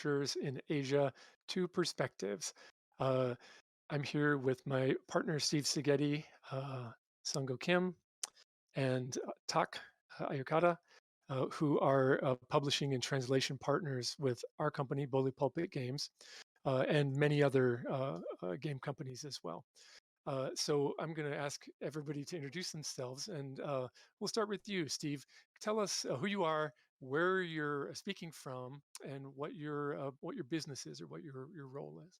publishers in Asia, Two Perspectives. Uh, I'm here with my partner, Steve Segedy, Sungil Kim, and Tak Ayukata, who are publishing and translation partners with our company, Bully Pulpit Games, and many other game companies as well. So I'm going to ask everybody to introduce themselves, and we'll start with you, Steve. Tell us who you are, where you're speaking from, and what your business is or what your role is.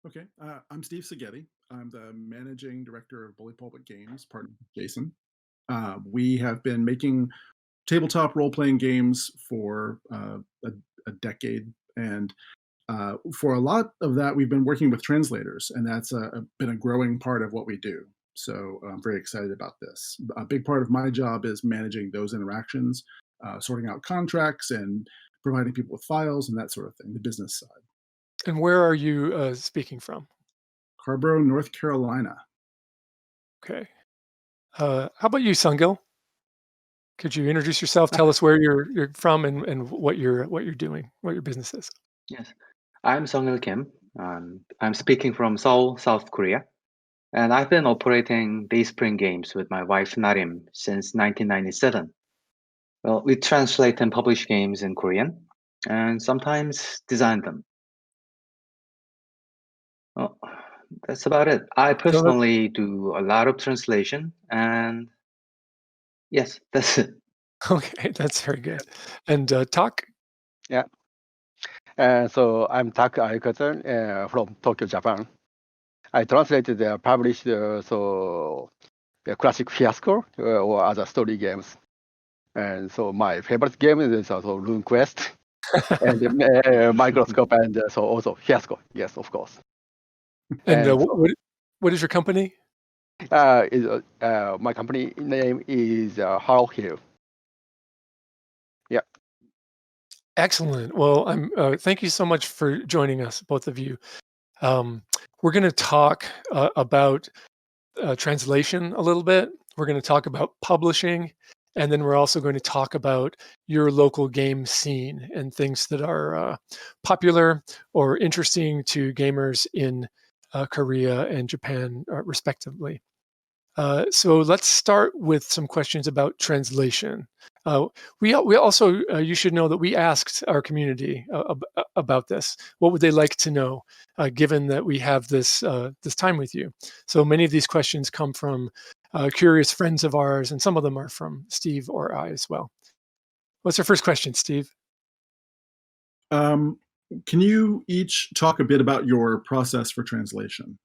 Okay, I'm Steve Segedy. I'm the managing director of Bully Pulpit Games, partner with Jason. We have been making tabletop role playing games for a decade, and for a lot of that, we've been working with translators, and that's been a growing part of what we do. So I'm very excited about this. A big part of my job is managing those interactions, sorting out contracts, and providing people with files and that sort of thing, the business side. And where are you speaking from? Carborough, North Carolina. Okay. How about you, Sungil? Could you introduce yourself? Tell us where you're from and what you're doing, what your business is. Yes, I'm Sungil Kim. I'm speaking from Seoul, South Korea, and I've been operating Dayspring Games with my wife Narim since 1997. Well, we translate and publish games in Korean, and sometimes design them. Well, that's about it. I So that, personally do a lot of translation, and yes, that's it. okay, that's very good. And talk. Yeah. So I'm Taka'aki Ayukata from Tokyo, Japan. I translated published classic Fiasco or other story games. And so my favorite game is also RuneQuest and Microscope and so also Fiasco. Yes, of course. And And so what is your company? my company name is How Hill. Yeah. Excellent. Well, I'm. Thank you so much for joining us, both of you. Um, we're going to talk about translation a little bit. We're going to talk about publishing, and then we're also going to talk about your local game scene and things that are popular or interesting to gamers in Korea and Japan, respectively. So let's start with some questions about translation. We also you should know that we asked our community about this. What would they like to know, given that we have this time with you? So many of these questions come from curious friends of ours, and some of them are from Steve or I as well. What's your first question, Steve? Can you each talk a bit about your process for translation?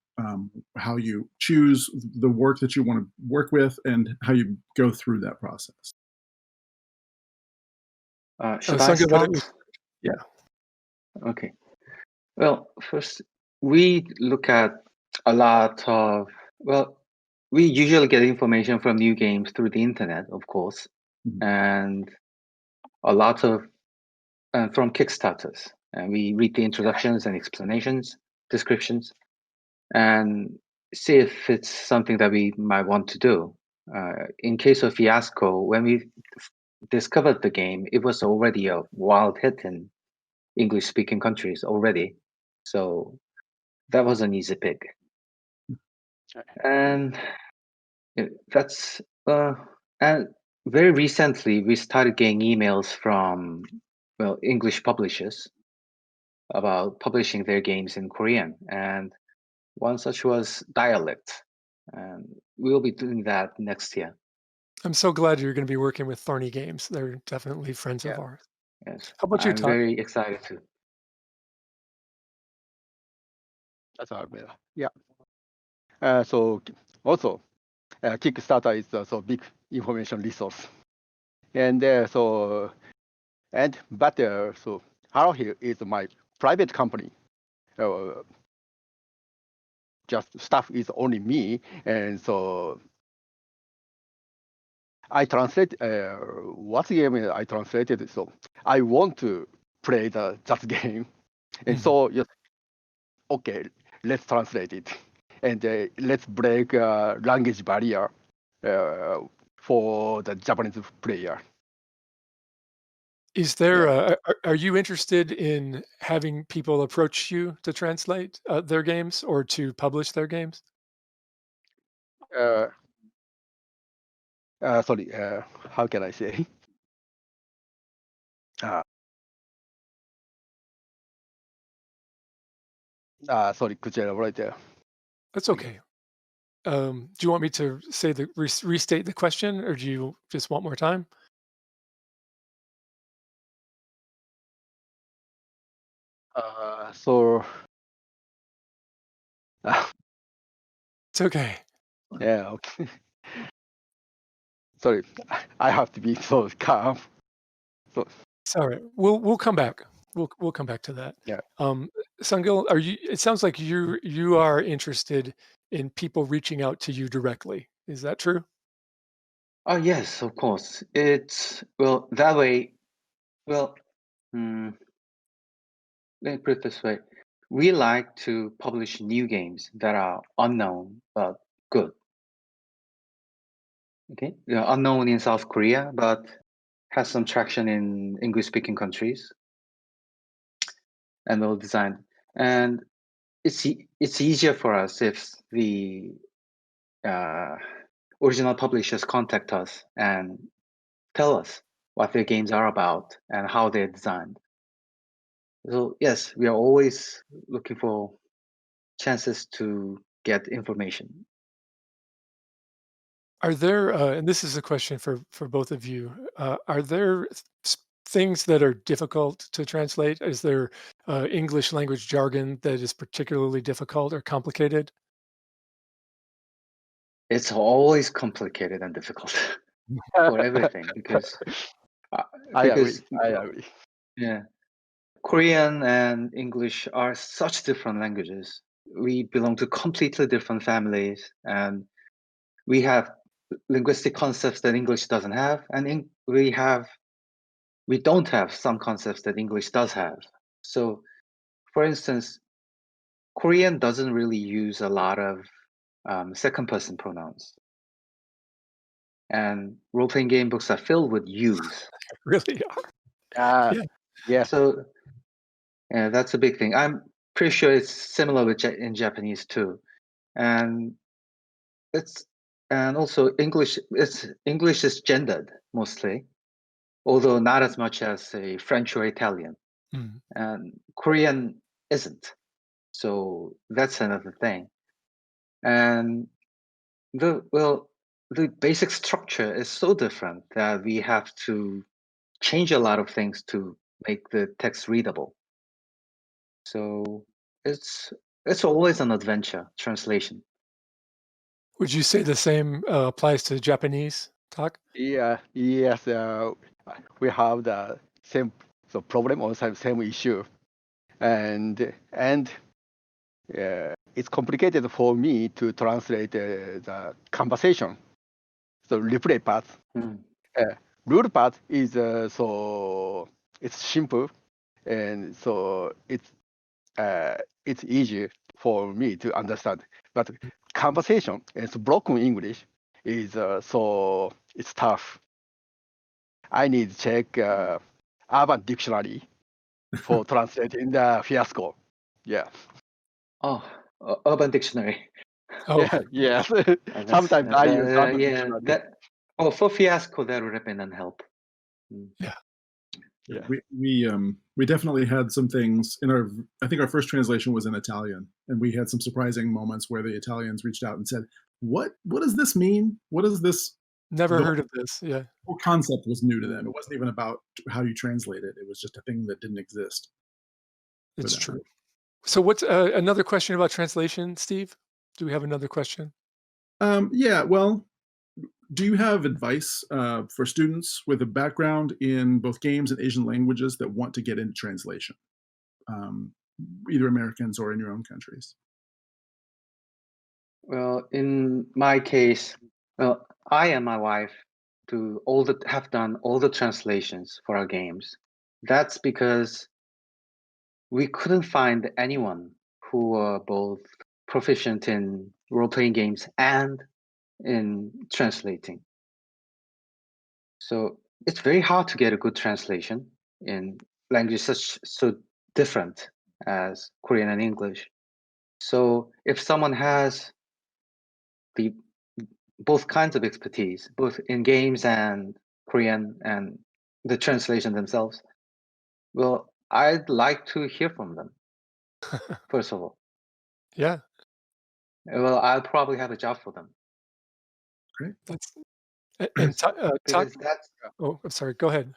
How you choose the work that you want to work with and how you go through that process? Should I Sangha, why don't you? start? Yeah. Okay. Well, first, we look at a lot of, well, we usually get information from new games through the internet, of course, Mhm. and a lot of from Kickstarters. And we read the introductions and explanations, descriptions, and see if it's something that we might want to do. In case of Fiasco, when we discovered the game, it was already a wild hit in English-speaking countries already. So that was an easy pick. And that's and very recently we started getting emails from English publishers about publishing their games in Korean, and one such was Dialect, and we'll be doing that next year. I'm so glad you're going to be working with Thorny Games. They're definitely friends of Yeah, ours. yes, How about you, I'm Todd? very excited too. That's all. Yeah. So also Kickstarter is so big information resource. And so Hello Here is my private company. Uh, just staff is only me, and so I translate what game I translated. So I want to play that game, and Mhm. so yes, okay, let's translate it, and let's break language barrier uh, for the Japanese player. Is there Yeah. are you interested in having people approach you to translate, their games or to publish their games? Uh, Sorry. How can I say? Uh, Sorry. Could you elaborate there That's again? okay. Do you want me to say the restate the question, or do you just want more time? So. It's okay. Yeah. Okay. Sorry. I have to be so calm. So It's all right. We'll come back. We'll come back to that. yeah. Um, Sungil, are you? It sounds like you are interested in people reaching out to you directly. Is that true? Oh, yes, of course. It's, well, that way, well, hmm, let me put it this way. We like to publish new games that are unknown but good. Okay, unknown in South Korea, but has some traction in English-speaking countries and well designed. And it's easier for us if the uh, original publishers contact us and tell us what their games are about and how they're designed. So yes, we are always looking for chances to get information. Are there, and this is a question for both of you, are there things that are difficult to translate? Is there English language jargon that is particularly difficult or complicated? It's always complicated and difficult for everything uh, I agree. because I agree. yeah, Korean and English are such different languages. We belong to completely different families, and we have linguistic concepts that English doesn't have, and we don't have some concepts that English does have. So, for instance, Korean doesn't really use a lot of second person pronouns, and role playing game books are filled with yous. Really are. Uh, Yeah. yeah. So, yeah, that's a big thing. I'm pretty sure it's similar in Japanese too, and it's and also English is gendered mostly, although not as much as a French or Italian, Mm. and Korean isn't. So that's another thing. And the basic structure is so different that we have to change a lot of things to make the text readable. So it's it's always an adventure, translation. Would you say the same applies to Japanese talk? Yeah. Yes. We have the same problem or same issue, and it's complicated for me to translate the conversation. So replay part, Mm. uh, rule part is so it's simple, and so it's easy for me to understand. But conversation, it's broken English, is so it's tough. I need to check Urban Dictionary for translating the fiasco. Yeah. Oh, Urban Dictionary. Oh, Yeah. Yes. That's Sometimes I use Urban yeah, Dictionary. that. Oh, for fiasco, that would have been an help. Mm. yeah. Yeah, Yeah. we definitely had some things in our. I think our first translation was in Italian, and we had some surprising moments where the Italians reached out and said, What does this mean? What is this?" Never The heard of this. Yeah, whole concept was new to them. Mm. It wasn't even about how you translate it. It was just a thing that didn't exist for it's them. true. So what's another question about translation, Steve? Do we have another question? Yeah, well, do you have advice for students with a background in both games and Asian languages that want to get into translation, um, either Americans or in your own countries? Well, in my case, well, I and my wife have done all the translations for our games. That's because we couldn't find anyone who were both proficient in role-playing games and in translating. So it's very hard to get a good translation. in languages so different as Korean and English. So if someone has the both kinds of expertise, both in games and Korean and the translation themselves, well, I'd like to hear from them, first of all. Yeah, Well, I'll probably have a job for them. Great. that's and talk. Because that's, Oh, I'm sorry. Go ahead.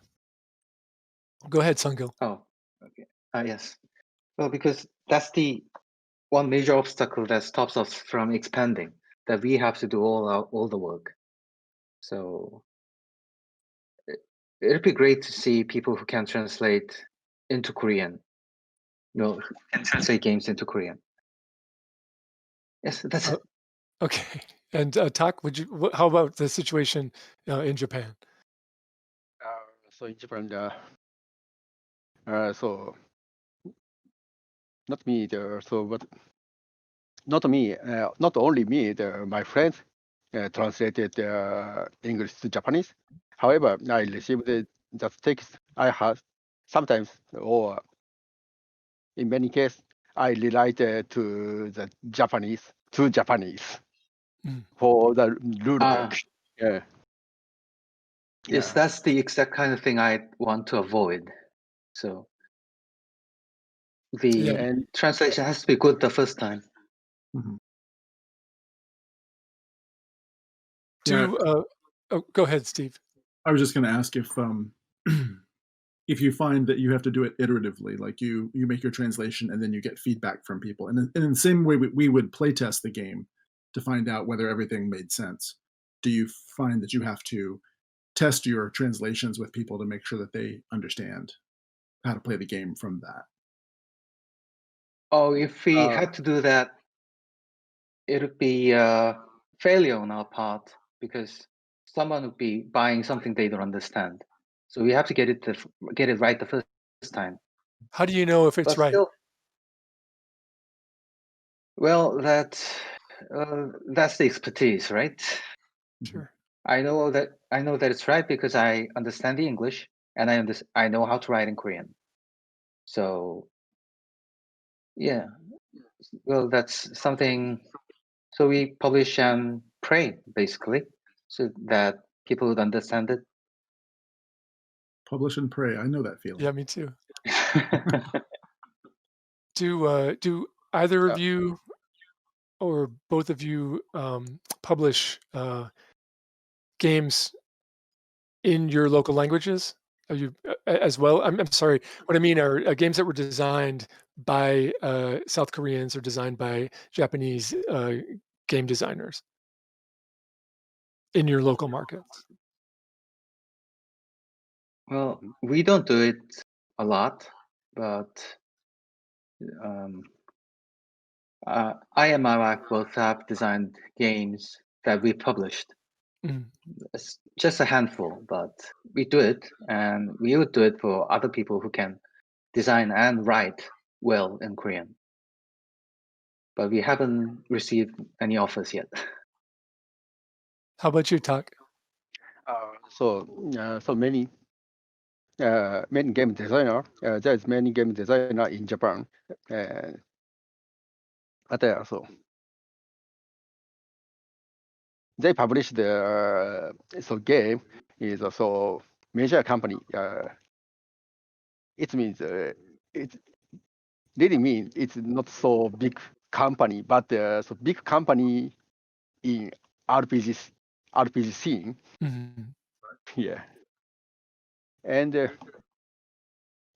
Go ahead, Sungil. oh, okay. Yes. Well, because that's the one major obstacle that stops us from expanding, that we have to do all the work. So it'd be great to see people who can translate into Korean, who can translate games into Korean. Yes, that's it. Okay. And Tak, how about the situation in Japan? So in Japan, so not me, but not me, not only me, my friends translated English to Japanese. However, I received the text I have sometimes, or in many cases, I relate to the Japanese, Mm. for the rule Ah. book. Yeah. Yes, Yeah. that's the exact kind of thing I want to avoid. So the Yeah. And translation has to be good the first time. Mhm. Go ahead, Steve. I was just going to ask if if you find that you have to do it iteratively, like you make your translation and then you get feedback from people, and in the same way we would play test the game to find out whether everything made sense. Do you find that you have to test your translations with people to make sure that they understand how to play the game from that? Oh, if we had to do that, it would be a failure on our part because someone would be buying something they don't understand. So we have to get it right the first time. How do you know if it's But right? still, well, that's the expertise, right? Sure. I know that it's right because I understand the English and I know how to write in Korean. So yeah, well, that's something. So we publish and pray basically, so that people would understand it. Publish and pray. I know that feeling. Yeah, me too. Do either of you or both of you publish games in your local languages? Are you as well? I'm sorry. What I mean are games that were designed by South Koreans or designed by Japanese game designers in your local markets. Well, we don't do it a lot, but I and my wife both have designed games that we published. Mm. It's just a handful, but we do it, and we would do it for other people who can design and write well in Korean. But we haven't received any offers yet. How about you, Tak? so many game designer. There's many game designer in Japan. But they publish the game is also major company. It means it really means it's not so big company, but so big company in RPG scene. Mhm. Yeah, and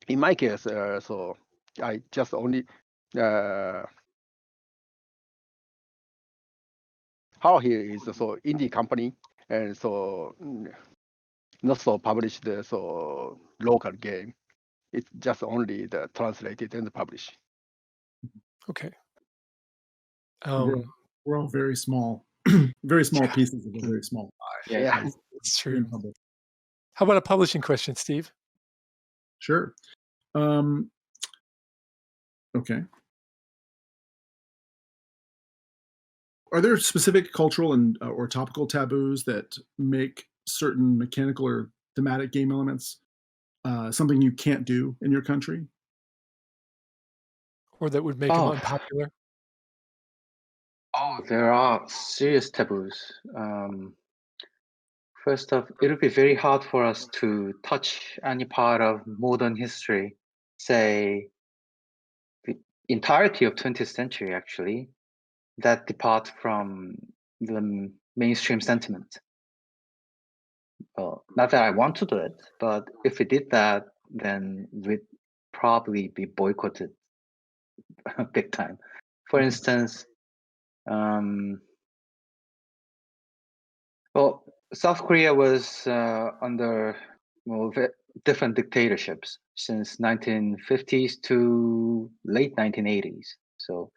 in my case, so I just only how here is so indie company, and so not so published so local game. It's just only the translated and published. Okay. We're all very small, very small Yeah. pieces of a very small pie. Yeah. Yeah. It's Being true. published. How about a publishing question, Steve? Sure. Okay. Are there specific cultural and or topical taboos that make certain mechanical or thematic game elements something you can't do in your country? Or that would make them Oh, unpopular? there are serious taboos. First off, it would be very hard for us to touch any part of modern history, say the entirety of 20th century, actually, that depart from the mainstream sentiment. Well, not that I want to do it, but if we did that, then we'd probably be boycotted big time. For instance, well, South Korea was under different dictatorships since 1950s to late 1980s. So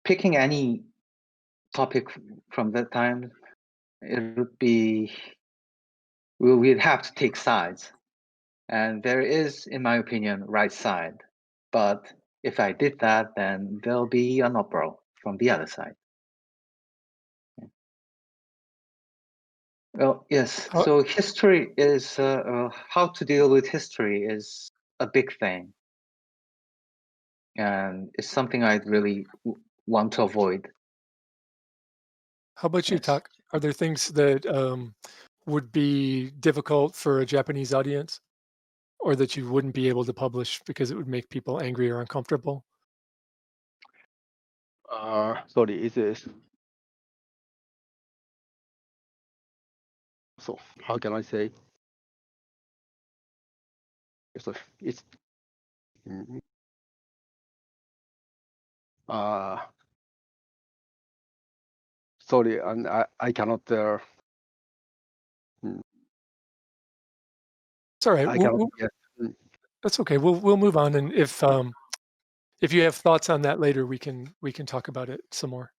picking any topic from that time, it would be, we'd have to take sides. And there is, in my opinion, right side. But if I did that, then there'll be an uproar from the other side. Well, yes. How So history is how to deal with history is a big thing, and it's something I'd really want to avoid. how about you, Yes. Tak? Are there things that, would be difficult for a Japanese audience? Or that you wouldn't be able to publish because it would make people angry or uncomfortable? Sorry, so how can I say? So it's mm, uh sorry, and I cannot mm, It's all right. I We'll cannot we'll get That's okay. We'll move on, and if you have thoughts on that later, we can talk about it some more.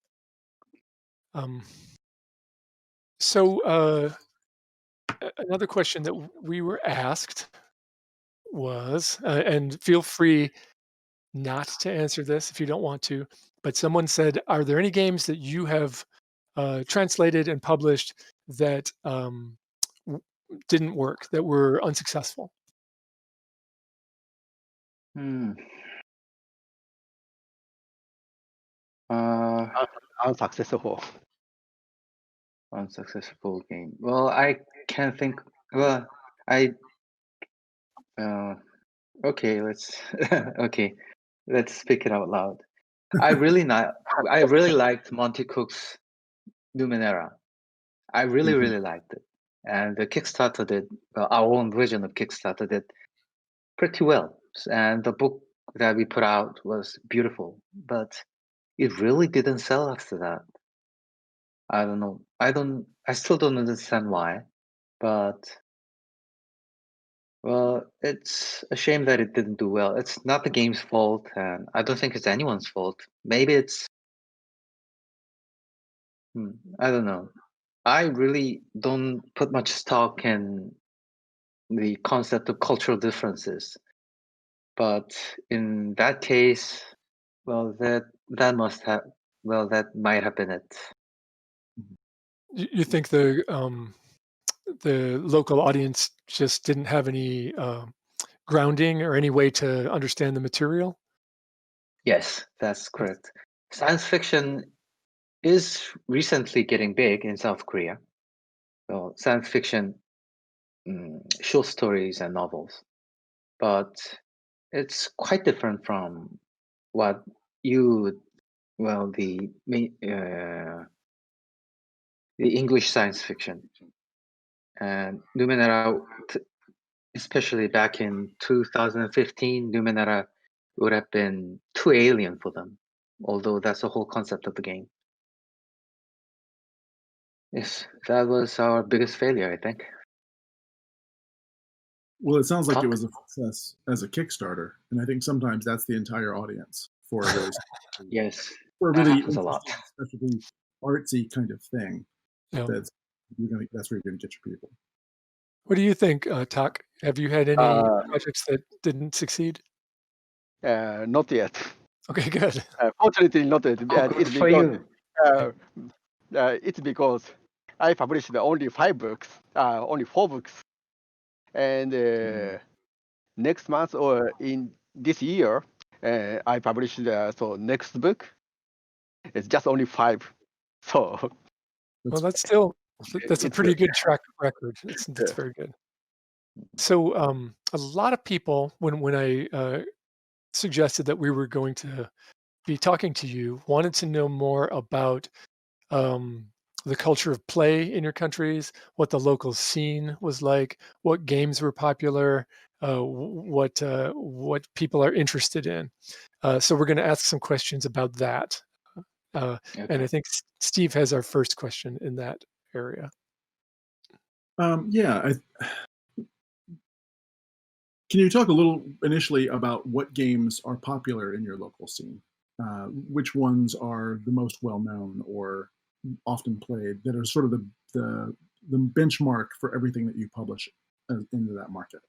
Um, so, another question that we were asked was, and feel free not to answer this if you don't want to, but someone said, "Are there any games that you have translated and published that w- didn't work, that were unsuccessful?" Hmm. Uh, unsuccessful. unsuccessful game. Well, I can't think. Well, I. Okay, let's. Okay, let's speak it out loud. I really liked Monty Cook's Numenera. I really, Mhm. really liked it. And the Kickstarter did, our own version of Kickstarter did pretty well. And the book that we put out was beautiful, but it really didn't sell after that. I don't know. I still don't understand why, but well, it's a shame that it didn't do well. It's not the game's fault, and I don't think it's anyone's fault. Maybe it's, I don't know. I really don't put much stock in the concept of cultural differences. But in that case, well, that might have been it. You think the local audience just didn't have any grounding or any way to understand the material? Yes, that's correct. Science fiction is recently getting big in South Korea. Well, science fiction, short stories and novels, but it's quite different from what you, well, the English science fiction. And Numenera, especially back in 2015, Numenera would have been too alien for them, although that's the whole concept of the game. Yes, that was our biggest failure, I think. Well, it sounds like it Talk? was a success as a Kickstarter, and I think sometimes that's the entire audience for a really Yes, for a that really happens a lot. interesting, especially artsy kind of thing. Yeah. That's that's where you're going to get your people. What do you think, Tak? Have you had any Uh, projects that didn't succeed? Not yet. Okay, good. Fortunately, not yet. Oh, good for you. Uh, it's because I published only 5 books, only 4 books. And next month or in this year, I published so next book. It's just only 5. So Well, that's a it's pretty good track record. That's yeah. very good. So, a lot of people, when I suggested that we were going to be talking to you, wanted to know more about um, the culture of play in your countries, what the local scene was like, what games were popular, what people are interested in. So we're going to ask some questions about that, and I Okay. think Steve has our first question in that area. Yeah, can you talk a little initially about what games are popular in your local scene? Which ones are the most well known or often played that are sort of the benchmark for everything that you publish into that market?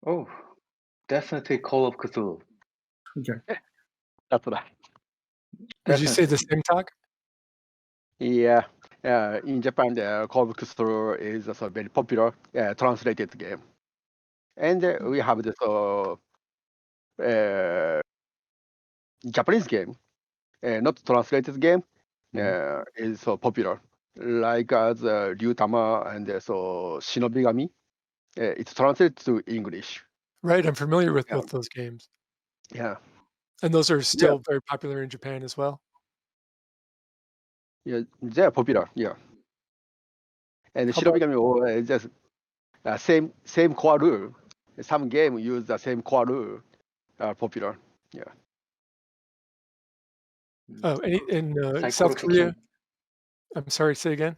Oh, definitely Call of Cthulhu. Okay. That's right. Would you say the Definitely. same, talk? Yeah. In Japan, the Call of Cthulhu is also very popular translated game, and we have this uh, Japanese game, not translated game, is so popular, like as Ryutama and so Shinobigami. It's translated to English. Right, I'm familiar with Yeah, both those games, yeah, and those are yeah, still very popular in Japan as well. yeah. They're popular. Yeah, and How about Shinobigami is just same core rule. Some game use the same core rule. Are popular. Yeah. in South Psychology Korea? King. I'm sorry, say again.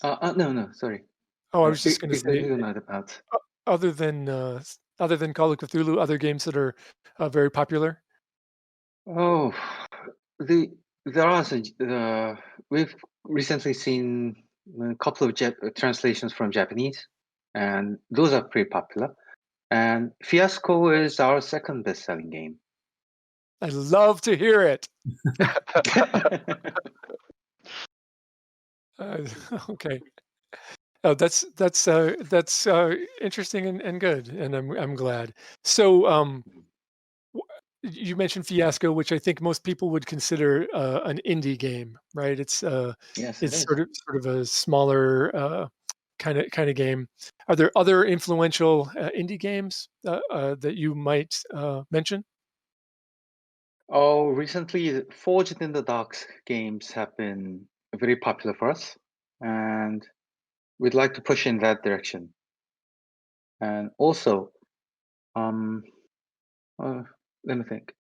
No, sorry. Oh, I was just going to say, You know about. other than Call of Cthulhu, other games that are very popular. Oh, the there are we've recently seen a couple of translations from Japanese, and those are pretty popular. And Fiasco is our second best-selling game. I love to hear it. Uh, okay. Oh, that's interesting and good, and I'm glad. So, you mentioned Fiasco, which I think most people would consider an indie game, right? Yes, it It's is. sort of a smaller kind of game. Are there other influential indie games that you might mention? Oh, recently, the Forged in the Dark games have been very popular for us, and we'd like to push in that direction. And also, um, uh, let me think.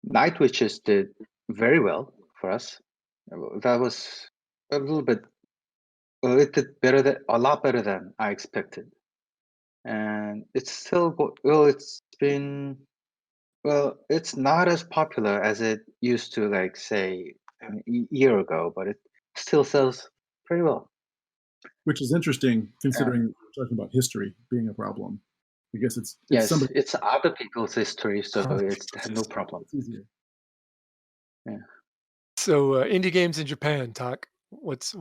Night Witches did very well for us. That was a little bit, well, it did a lot better than I expected. And it's still, well, it's not as popular as it used to, like, say, a year ago, but it still sells pretty well. Which is interesting And considering we're talking about history being a problem. I guess it's yes, somebody it's other people's history, so it's no problem. it's easier. Yeah. So, indie games in Japan, talk. What's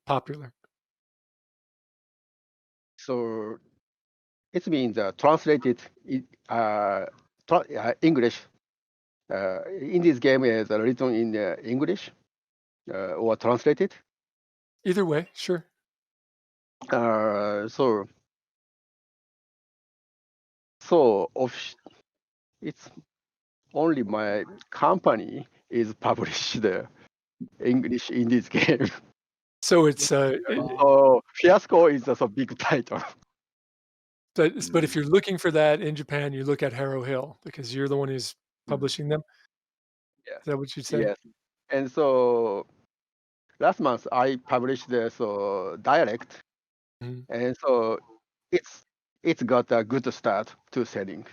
popular? So it means translated English. In this game is written in English or translated. Either way, sure. So so of it's only my company is published English in this game. So it's So Fiasco is also big title. but if you're looking for that in Japan, you look at Harrow Hill because you're the one who's publishing them. Yeah. Is that what you'd say? Yes. And so last month I published the dialect, Mhm. and so it's it's got a good start to selling.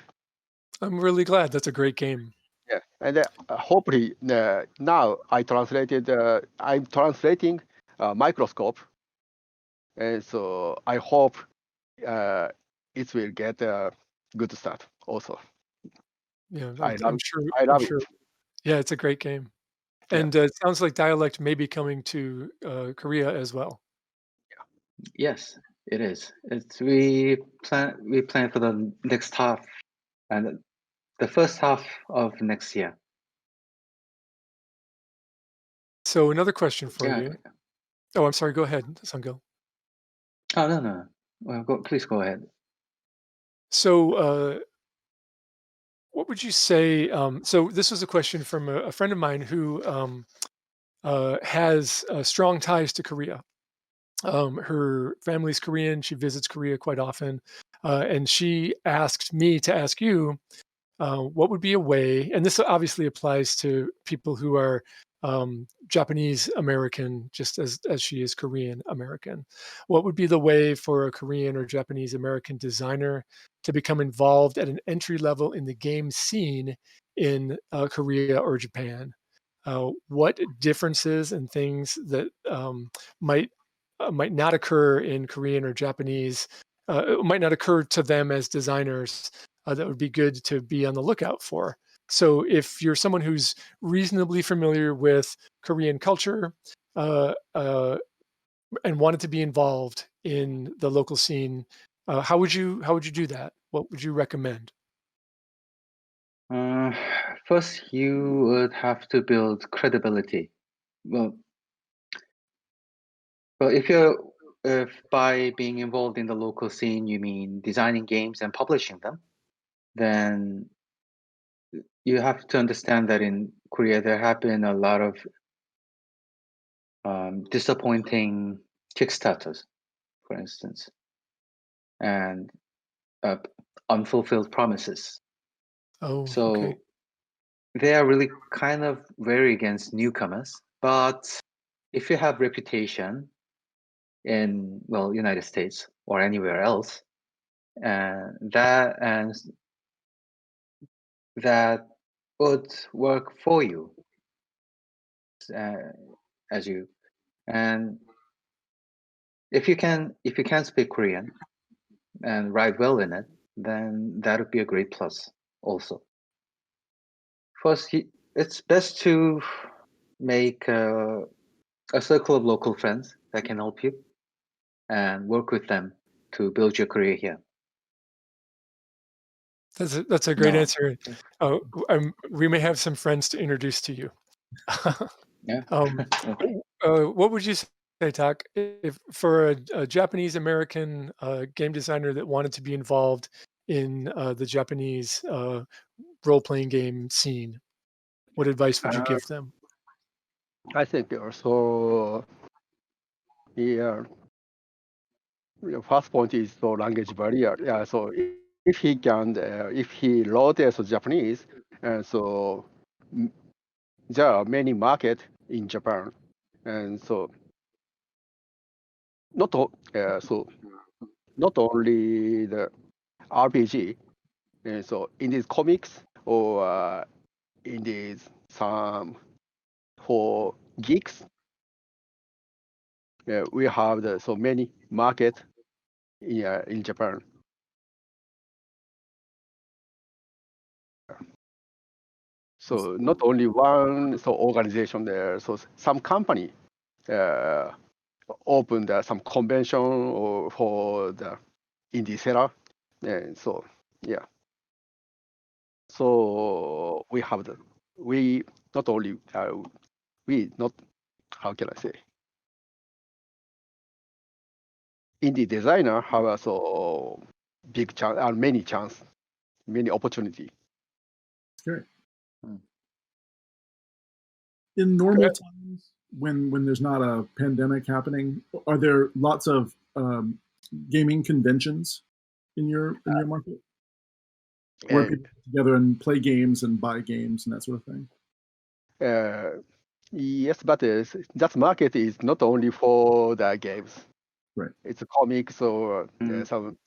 I'm really glad. That's a great game. Yeah, and hopefully now I'm translating microscope, and so I hope uh, it will get a good start. Also, Yeah, I love I'm it. sure. I I'm love it. sure. Yeah, it's a great game, Yeah, and it sounds like Dialect may be coming to Korea as well. Yes. It is. We plan for the next half and the first half of next year. So another question for Yeah. you. Oh, I'm sorry. Go ahead, Sungil. Oh no. Well, please go ahead. So, what would you say? So this was a question from a friend of mine who has strong ties to Korea. Her family's Korean. She visits Korea quite often, and she asked me to ask you, what would be a way, and this obviously applies to people who are Japanese American, just as she is Korean American. What would be the way for a Korean or Japanese American designer to become involved at an entry level in the game scene in Korea or Japan? What differences and things that might not occur in Korean or Japanese, might not occur to them as designers, that would be good to be on the lookout for. So if you're someone who's reasonably familiar with Korean culture, and wanted to be involved in the local scene, how would you do that? What would you recommend? Uh, First, you would have to build credibility. Well, if by being involved in the local scene you mean designing games and publishing them, then you have to understand that in Korea there have been a lot of disappointing Kickstarters, for instance, and uh, unfulfilled promises. Oh, okay. So they are really kind of very against newcomers. But if you have reputation in United States or anywhere else, and that would work for you, uh, as you and if you can speak Korean and write well in it, then that would be a great plus also. First, it's best to make a circle of local friends that can help you and work with them to build your career here. That's a great No. answer. We may have some friends to introduce to you. Yeah. Um, Okay. what would you say, Tak, if for a Japanese American game designer that wanted to be involved in the Japanese role-playing game scene, what advice would you Uh, give them? I think also, yeah, first point is the language barrier. Yeah, so if he wrote as Japanese, and so mm, there are many market in Japan, and so so not only the RPG, and so in these comics or in these some for geeks, we have so many market in Japan. So not only one organization there, so some company uh, opened some convention or for the indie seller, and so yeah. So we not only we not how can I say indie designer have also big chance many chance, many opportunity. Great. Hmm. In Go normal ahead. times, when there's not a pandemic happening, are there lots of gaming conventions in your market where And people get together and play games and buy games and that sort of thing? yes, but that market is not only for the games. Right. It's comics or Mm. some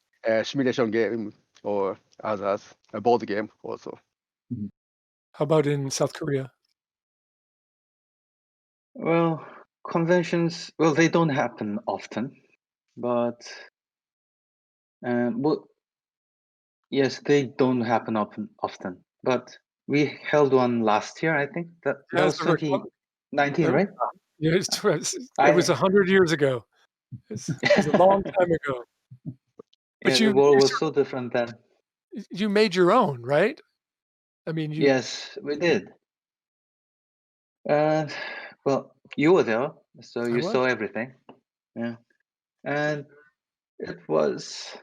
simulation game or others, a board game also. How about in South Korea? Well, conventions, they don't happen often, but yes, they don't happen often. But we held one last year, I think. That As was I recall, 2019, that, right? yeah, it was I 100 years ago. It was a long time ago. But Yeah, the world was so different then. you made your own, right? I mean, you Yes, we did. And well, you were there, so I you was. saw everything. Yeah. And it was,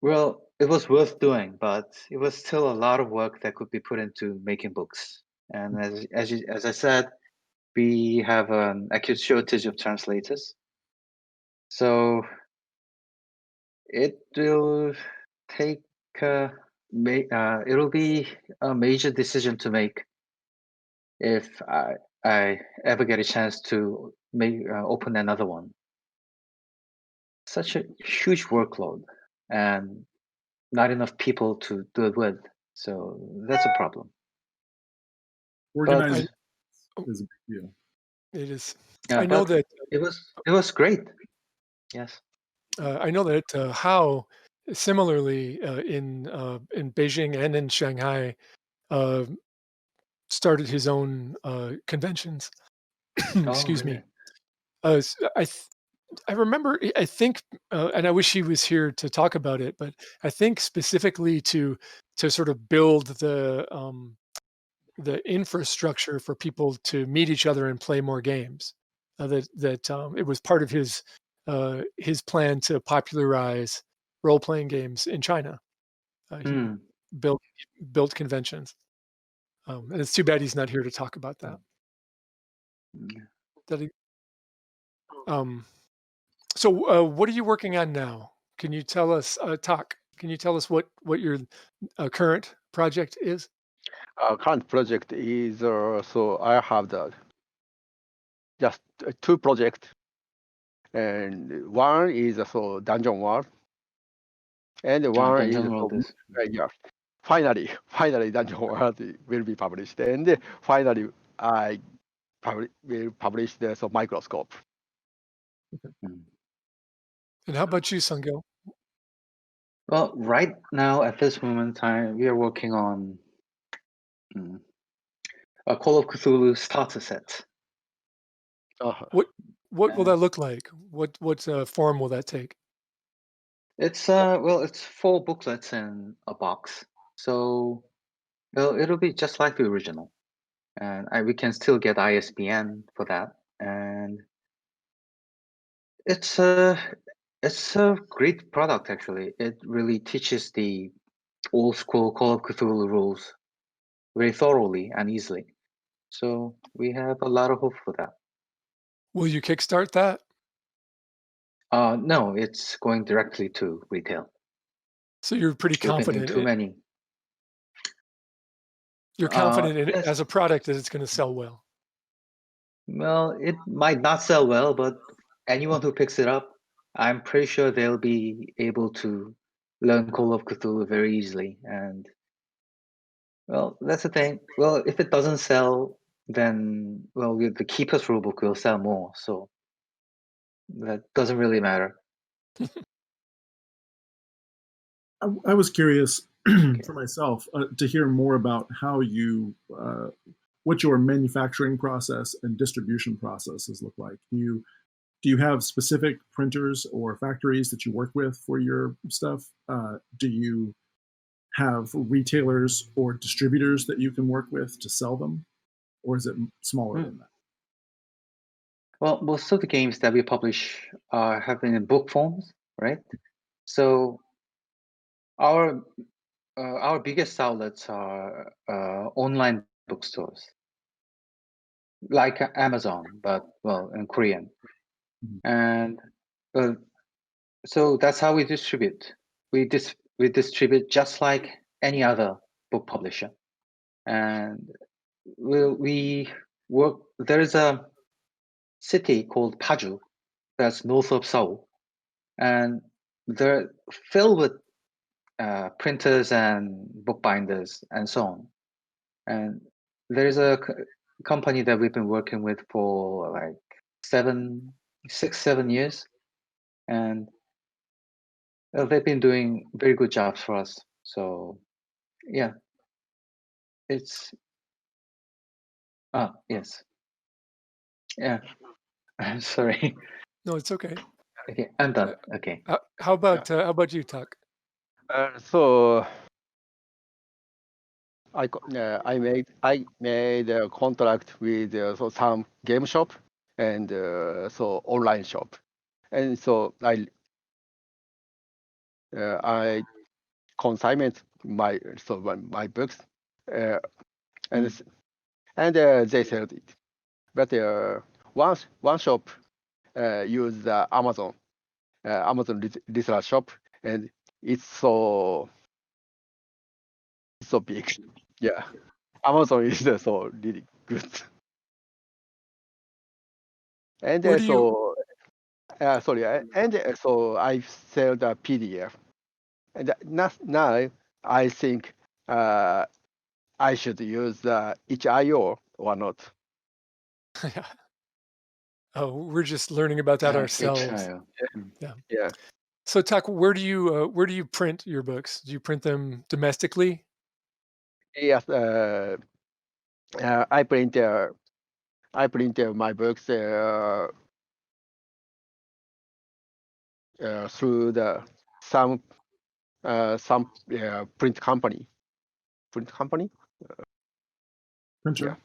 well, it was worth doing, but it was still a lot of work that could be put into making books. And as I said, we have an acute shortage of translators. So it will take it'll be a major decision to make if I ever get a chance to open another one. Such a huge workload and not enough people to do it with. So that's a problem. Organizing But Oh, is a big deal. it is. yeah, I know but that it was great. Yes. How similarly in Beijing and in Shanghai uh, started his own conventions. Oh, Excuse me. really? I remember. I think, and I wish he was here to talk about it. But I think specifically to sort of build the infrastructure for people to meet each other and play more games. It was part of his plan to popularize role playing games in China. He Hmm. built built conventions, and it's too bad he's not here to talk about that. Mm. That he, um, so, what are you working on now? Can you tell us, talk? Can you tell us what your current project is? Our current project is so I have just two projects, and one is so Dungeon World, and one is Dungeon so World is. yeah. Finally, Dungeon World will be published, and finally I will publish the so Microscope. Hmm. And how about you, Sungil? Well, right now at this moment in time, we are working on mm, a Call of Cthulhu starter set. Uh, What what will Uh, that look like? What form will that take? it's well, it's 4 booklets in a box. So well, it'll be just like the original, and we can still get ISBN for that. And it's a it's a great product actually. It really teaches the old school Call of Cthulhu rules very thoroughly and easily. So we have a lot of hope for that. Will you kickstart that? No, it's going directly to retail. So you're pretty We've been doing confident. too many. You're confident in it Yes. as a product that it's going to sell well. Well, it might not sell well, but anyone who picks it up, I'm pretty sure they'll be able to learn Call of Cthulhu very easily. And well, that's the thing. Well, if it doesn't sell, then well, the Keeper's Rulebook will sell more. So that doesn't really matter. I was curious Okay. for myself to hear more about how what your manufacturing process and distribution processes look like. Do you have specific printers or factories that you work with for your stuff? Do you have retailers or distributors that you can work with to sell them, or is it smaller Hmm. than that? Well, most of the games that we publish have been in book forms, right? So our our biggest outlets are online bookstores like Amazon, but well, in Korean. Mhm. And uh, so that's how we distribute. We distribute just like any other book publisher. And we work. There is a city called Paju that's north of Seoul, and they're filled with printers and bookbinders and so on. And there's a company that we've been working with for like 7 years, and they've been doing very good jobs for us. So yeah, it's yes, yeah. I'm sorry. No, it's okay. Okay, I'm done. Okay. How about you, Tuck? So I made a contract with so some game shop and so online shop, and so I consignment my books, uh, and Mm. they sold it. But one shop use Amazon reseller shop, and it's so big. Yeah, Amazon is so really good. And Where do you? so I sell the PDF, and now I think I should use the itch.io or not. Oh, we're just learning about that ourselves. HIO. Mm. Yeah. Yeah. So, Tuck, where do you print your books? Do you print them domestically? Yes. I print my books through the some print company. Print company. Yeah. Printer.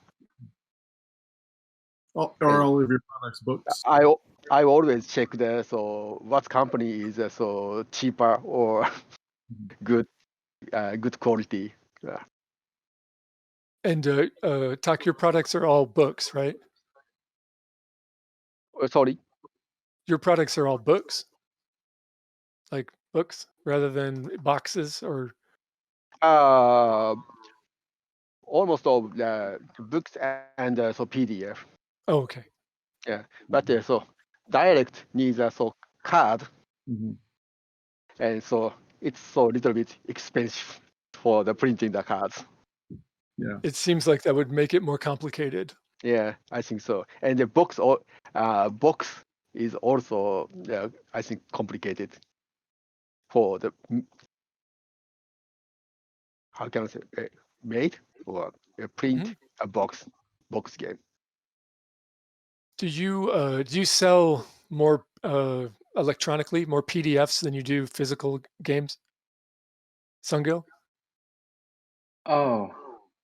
Are all of your products books? I always check what company is so cheaper or good good quality. Yeah. And Tuck, your products are all books, right? Sorry. Your products are all books, like books, rather than boxes or. Uh, Almost all the books and so PDF. Oh, okay. Yeah, but so direct needs a card, Mm-hmm. and so it's so little bit expensive for the printing the cards. Yeah. It seems like that would make it more complicated. Yeah, I think so. And the box is also I think complicated for the how can I say made or print Mhm. a box game. Do you sell more electronically, more PDFs than you do physical games, Sungil? Oh,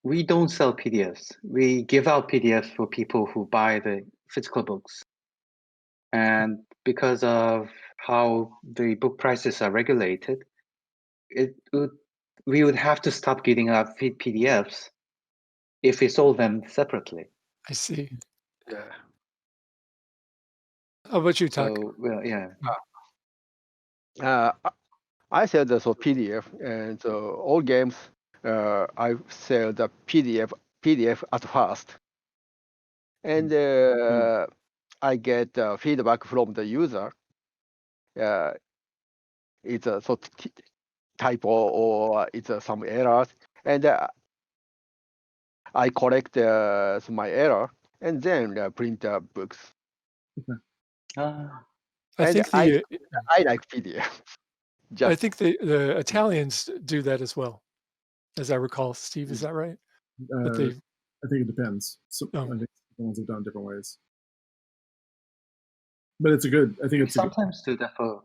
we don't sell PDFs. We give out PDFs for people who buy the physical books. And because of how the book prices are regulated, it would we would have to stop giving out PDFs if we sold them separately. I see. Yeah. How about you, Tuck? So, well, yeah. Uh, I sell the PDF and all games. I sell the PDF at first, and I get feedback from the user. Uh, it's a typo or it's some errors, and I correct my error, and then print the books. Ah, I And think the I like PDF. I Just think the Italians do that as well, as I recall. Steve, is that right? That Uh, they I think it depends. So I um, think the ones have done different ways. But it's a good. I think we it's a good. sometimes do that for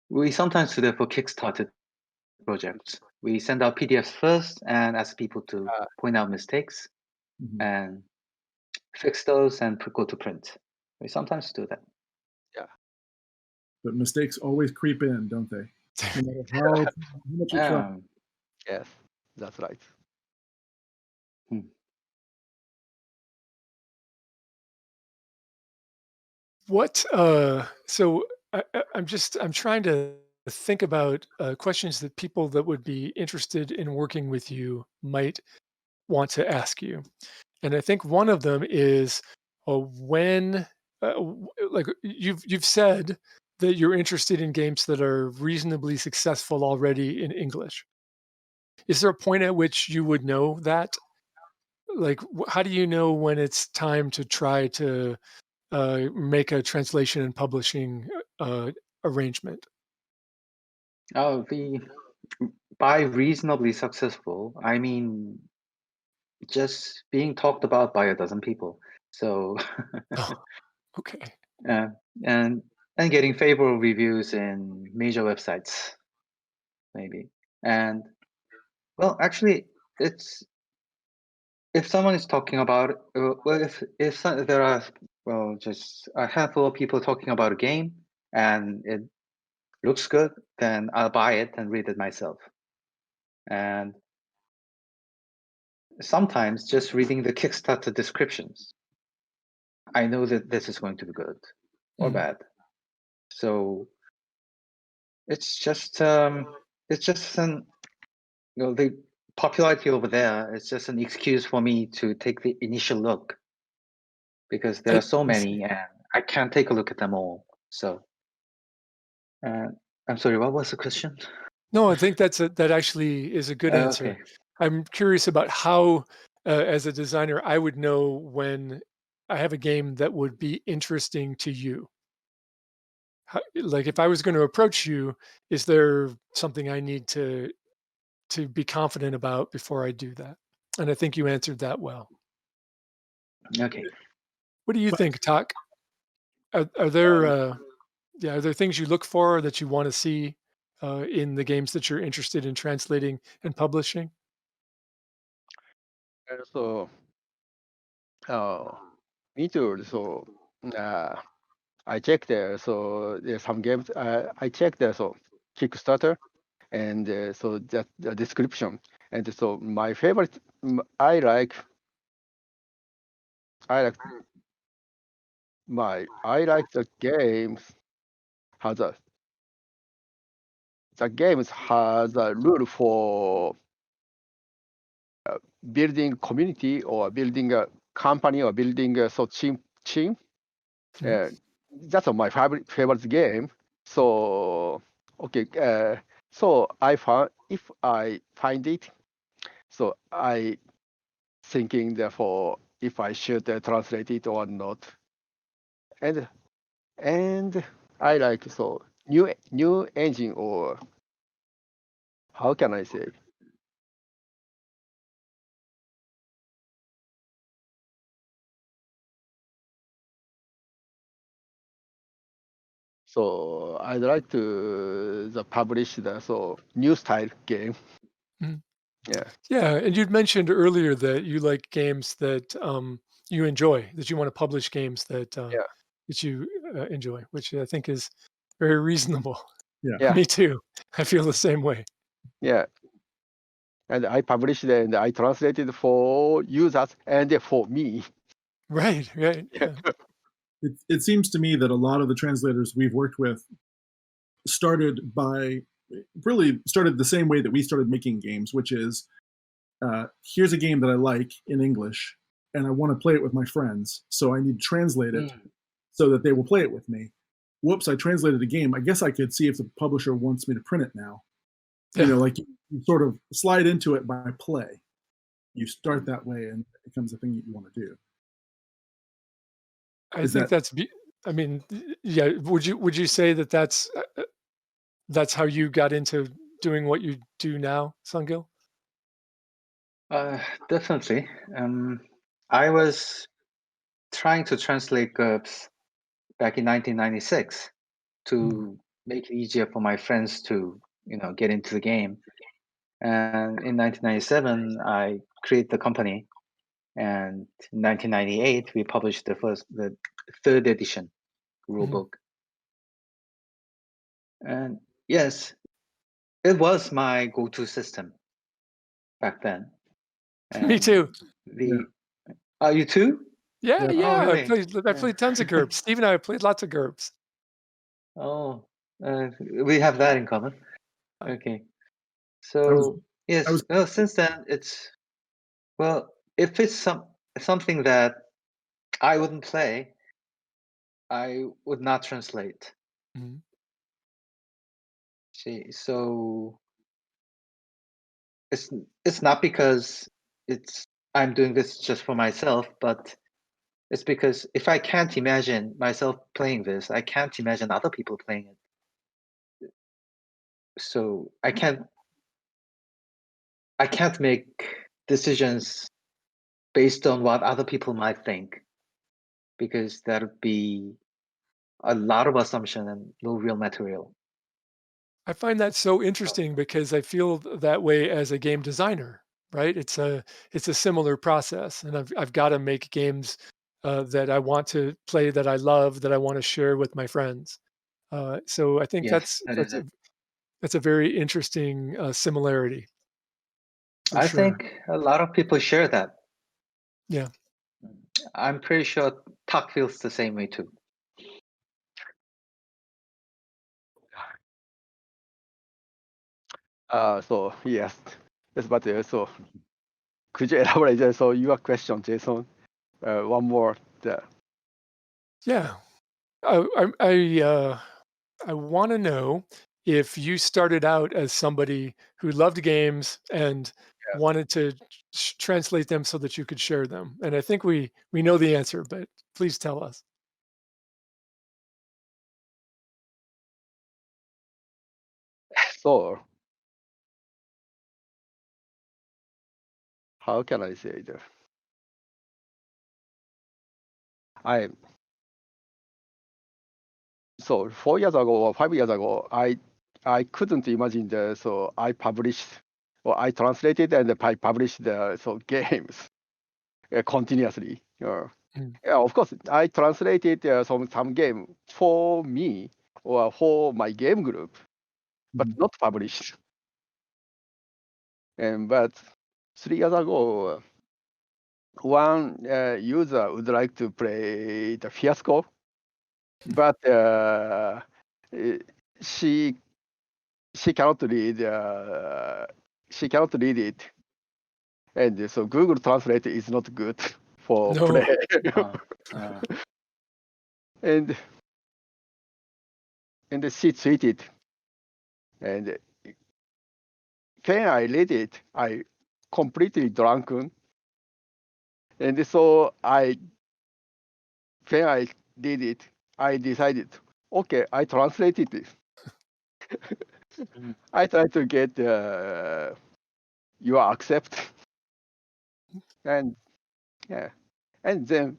we sometimes do that for Kickstarter projects. We send out PDFs first and ask people to point out mistakes Mhm. and fix those and go to print. We sometimes do that. yeah. But mistakes always creep in, don't they? No matter how much you try. Um, Yes, that's right. hmm. what so I'm trying to think about questions that people that would be interested in working with you might want to ask you. And I think one of them is when, like you've said that you're interested in games that are reasonably successful already in English. Is there a point at which you would know that? Like, how do you know when it's time to try to make a translation and publishing arrangement? We by reasonably successful, I mean just being talked about by a dozen people. So, Oh, okay. uh, and and getting favorable reviews in major websites, maybe. And well, actually, it's if someone is talking about well, there are just a handful of people talking about a game and it looks good, then I'll buy it and read it myself. And sometimes just reading the Kickstarter descriptions, I know that this is going to be good or bad. So it's just the popularity over there is just an excuse for me to take the initial look, because there are so many and I can't take a look at them all. So I'm sorry, what was the question? No, I think that actually is a good answer. Okay. I'm curious about how, as a designer, I would know when I have a game that would be interesting to you. Like if I was going to approach you, is there something I need to be confident about before I do that? And I think you answered that well. Okay. What do you But think, Tak? Are there are there things you look for that you want to see in the games that you're interested in translating and publishing? So, me too. So, I checked there. So there's some games. I checked there. So Kickstarter, and so that the description. And so my favorite, I like the games has a the games has a rule for building community or building a company or building a team. Mhm. That's my favorite game. So okay, so I found if I find it, so I thinking therefore if I should translate it or not, and I like so new engine, or how can I say? So I'd like to publish the new style game. Mhm. Yeah. Yeah, and you'd mentioned earlier that you like games that you enjoy, that you want to publish games Yeah. that you enjoy, which I think is very reasonable. yeah, Yeah. Me too. I feel the same way. Yeah. And I published and I translated for users and for me. Right, right. Yeah. it seems to me that a lot of the translators we've worked with started the same way that we started making games, which is here's a game that I like in English and I want to play it with my friends, so I need to translate it so that they will play it with me. Whoops, I translated a game. I guess I could see if the publisher wants me to print it now. Yeah. Like you sort of slide into it by play. You start that way and it becomes a thing that you want to do. I Is think that I mean, yeah, would you say that that's how you got into doing what you do now, Sungil? Definitely. I was trying to translate GURPS back in 1996 to make it easier for my friends to, get into the game. And in 1997, I created the company, and in 1998, we published the third edition rulebook. And yes, it was my go-to system back then. Me And too. yeah. are you too? Yeah, Yeah. Oh, yeah. really? I played tons of GURPS. Steve and I have played lots of GURPS. Oh, we have that in common. Okay. I was So I yes, was well, since then if it's something that I wouldn't play, I would not translate. Mhm. See, so it's not because it's I'm doing this just for myself, but it's because if I can't imagine myself playing this, I can't imagine other people playing it. So I can't make decisions based on what other people might think, because that would be a lot of assumption and no real material. I find that so interesting because I feel that way as a game designer, right? It's a similar process, and I've got to make games that I want to play, that I love, that I want to share with my friends. So I think Yes, that is it. that's a very interesting similarity for I sure. think a lot of people share that. Yeah. I'm pretty sure Tak feels the same way too. So yes, yes, but so could you elaborate? So your question, Jason, one more. Yeah. I want to know if you started out as somebody who loved games and Yeah. wanted to translate them so that you could share them. And I think we know the answer, but please tell us. So how can I say that? I So 4 years ago or 5 years ago, I couldn't imagine the so I published or I translated and I published the so games continuously. Mm. Yeah, of course, I translated some game for me or for my game group, but Mhm. not published. And but 3 years ago, one user would like to play the Fiasco, but eh, she she cannot read she cannot read it, and so Google Translate is not good for No. play. Uh, uh, and and she tweeted, and when I read it, I completely drunken, and so when I did it, I decided, okay, I translated it. Mhm. I tried to get your accept, and yeah, and then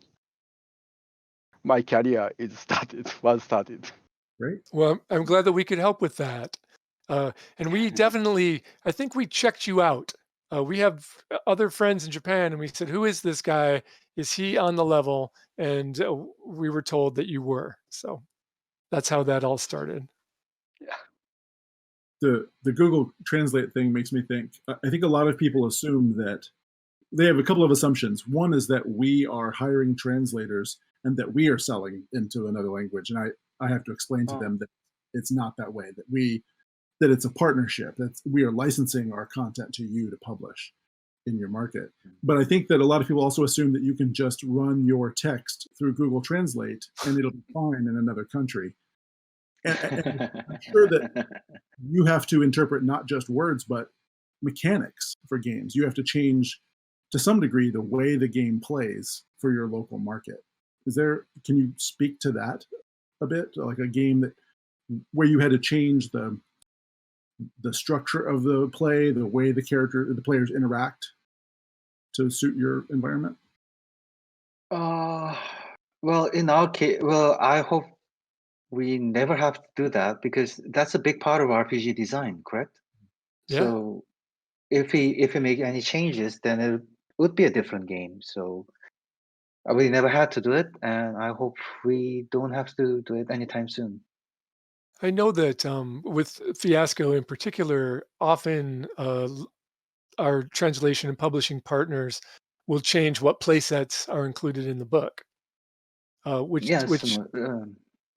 my career is started was started. Great. Well, I'm glad that we could help with that. And we definitely, I think we checked you out. We have other friends in Japan, and we said, "Who is this guy? Is he on the level?" And we were told that you were. So that's how that all started. Yeah. The Google Translate thing makes me think. I think a lot of people assume that they have a couple of assumptions. One is that we are hiring translators and that we are selling into another language, and I have to explain to Oh, them that it's not that way. That it's a partnership. That we are licensing our content to you to publish in your market. But I think that a lot of people also assume that you can just run your text through Google Translate and it'll be fine in another country. And I'm sure that you have to interpret not just words, but mechanics for games. You have to change to some degree the way the game plays for your local market. Can you speak to that a bit? Like a game that where you had to change the structure of the play, the way the players interact to suit your environment? Uh, well, in our case, well, I hope we never have to do that because that's a big part of RPG design, correct? Yeah. So if we make any changes, then it would be a different game. So we never had to do it, and I hope we don't have to do it anytime soon. I know that with Fiasco in particular, often our translation and publishing partners will change what play sets are included in the book, uh, which Yes, which um,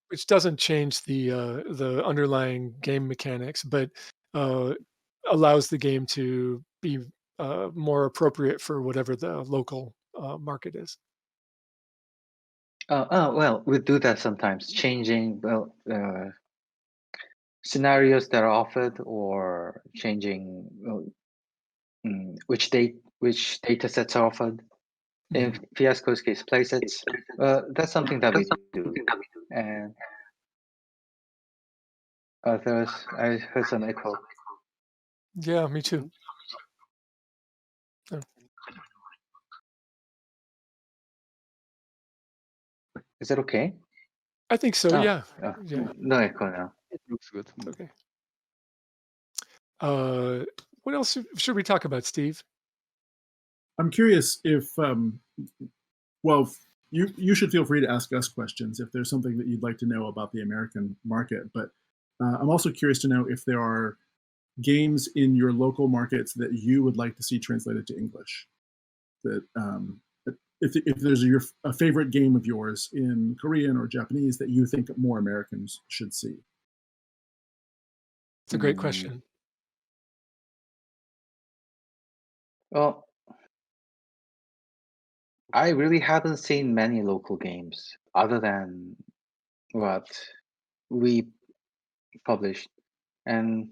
which doesn't change the underlying game mechanics, but uh, allows the game to be more appropriate for whatever the local market is. well, we do that sometimes, changing scenarios that are offered or changing which data sets are offered. In Mhm. Fiasco's case, playsets. That's something that we do. And I heard some echo. Yeah, me too. Yeah. Is that okay? I think so. Oh, Yeah. yeah. Yeah. No echo now. It looks good. Okay. What else should we talk about, Steve? I'm curious if, well, you should feel free to ask us questions if there's something that you'd like to know about the American market. But I'm also curious to know if there are games in your local markets that you would like to see translated to English. If there's a favorite game of yours in Korean or Japanese that you think more Americans should see. It's a great Hmm. question. Well, I really haven't seen many local games other than what we published, and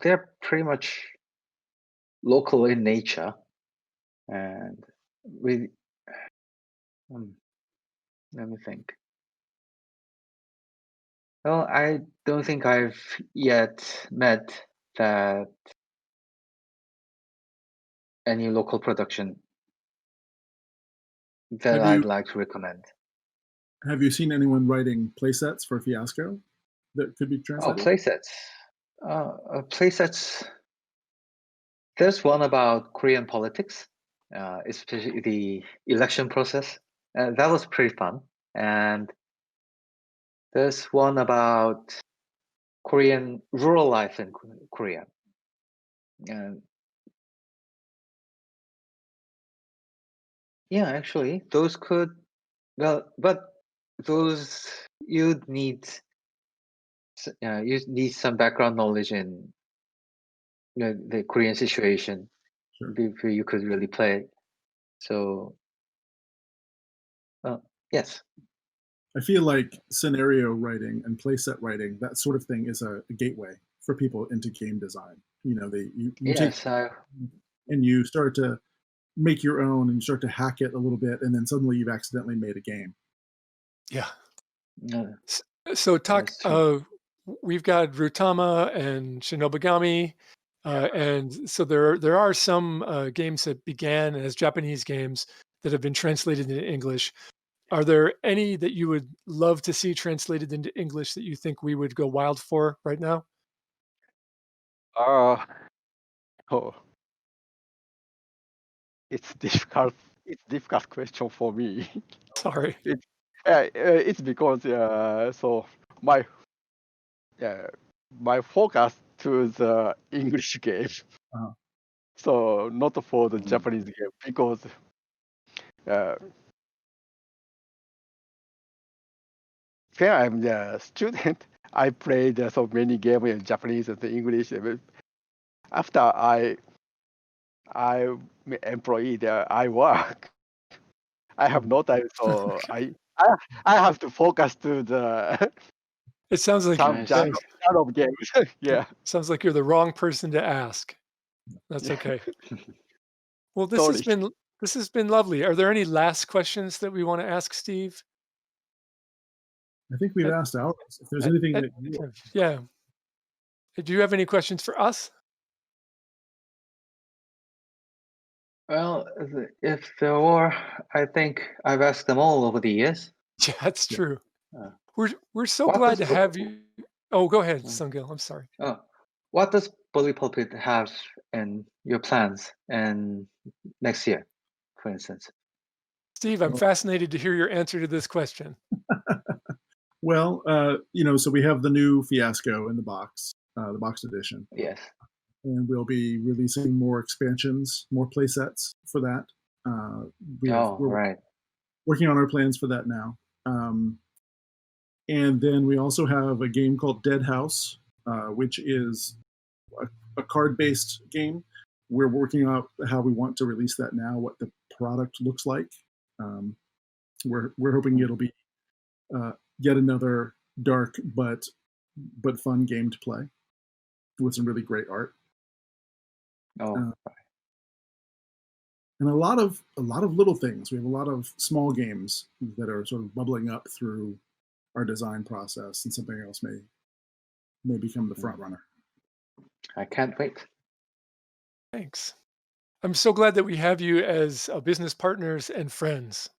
they're pretty much local in nature. And we, hmm, let me think. Well, I don't think I've yet met that any local production that Have I'd you like to recommend. have you seen anyone writing playsets for Fiasco that could be Oh, translated? playsets. Playsets. There's one about Korean politics, especially the election process. That was pretty fun. And there's one about Korean rural life in Korea. And yeah, actually, those could, well, but those you'd need you need some background knowledge in the Korean situation Sure. before you could really play it. So, yes. I feel like scenario writing and playset writing, that sort of thing, is a gateway for people into game design. You know, you take Yes, and you start to make your own and you start to hack it a little bit, and then suddenly you've accidentally made a game. Yeah. uh, So that's true. we've got Rutama and Shinobigami, and so there are some games that began as Japanese games that have been translated into English. Are there any that you would love to see translated into English that you think we would go wild for right now? Uh, oh, it's difficult. It's difficult question for me. Sorry. It's because so my uh, my focus to the English game, Uh, so not for the Mm. Japanese game because uh, when I'm a student, I played so many games in Japanese and English. After I employee there, I work. I have no time, so I, I have to focus to the It sounds like some I see. genre of games. Yeah, sounds like you're the wrong person to ask. That's okay. Well, sorry. this has been lovely. Are there any last questions that we want to ask Steve? I think we've At, asked ours. If there's at, anything at, that you yeah. Do you have any questions for us? Well, if there were, I think I've asked them all over the years. Yeah, that's yeah. true. Uh, We're so what glad does to have you. Oh, go ahead, Sungil. I'm sorry. what does Bully Pulpit have in your plans and next year, for instance? Steve, I'm fascinated to hear your answer to this question. Well, so we have the new Fiasco in the box edition, Yes. and we'll be releasing more expansions, more play sets for that. Oh, We're right. working on our plans for that now. And then we also have a game called Dead House, which is a card-based game. We're working out how we want to release that now, what the product looks like. We're hoping it'll be uh, yet another dark but fun game to play with some really great art. Oh, Uh, and a lot of little things. We have a lot of small games that are sort of bubbling up through our design process, and something else may become the front runner. I can't wait. Thanks. I'm so glad that we have you as business partners and friends.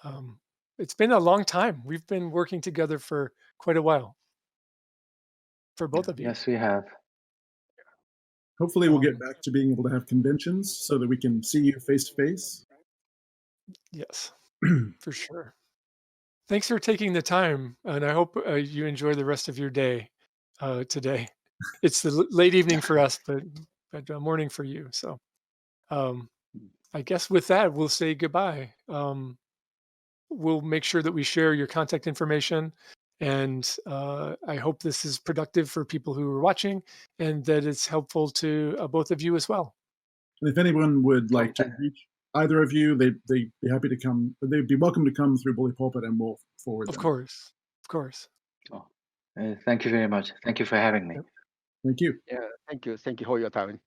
Um, it's been a long time. We've been working together for quite a while for both Yeah. of you. Yes, we have. Hopefully, we'll get Um, back to being able to have conventions so that we can see you face to face. yes, for sure. Thanks for taking the time, and I hope you enjoy the rest of your day today. It's the late evening for us, but morning for you. So um, I guess with that, we'll say goodbye. We'll make sure that we share your contact information, and I hope this is productive for people who are watching, and that it's helpful to both of you as well. And if anyone would Oh, like to reach either of you, they'd be happy to come. They'd be welcome to come through Bully Pulpit, and we'll forward Of them. course, of course. oh, thank you very much. Thank you for having me. Yep. Thank you. Yeah, thank you for your time.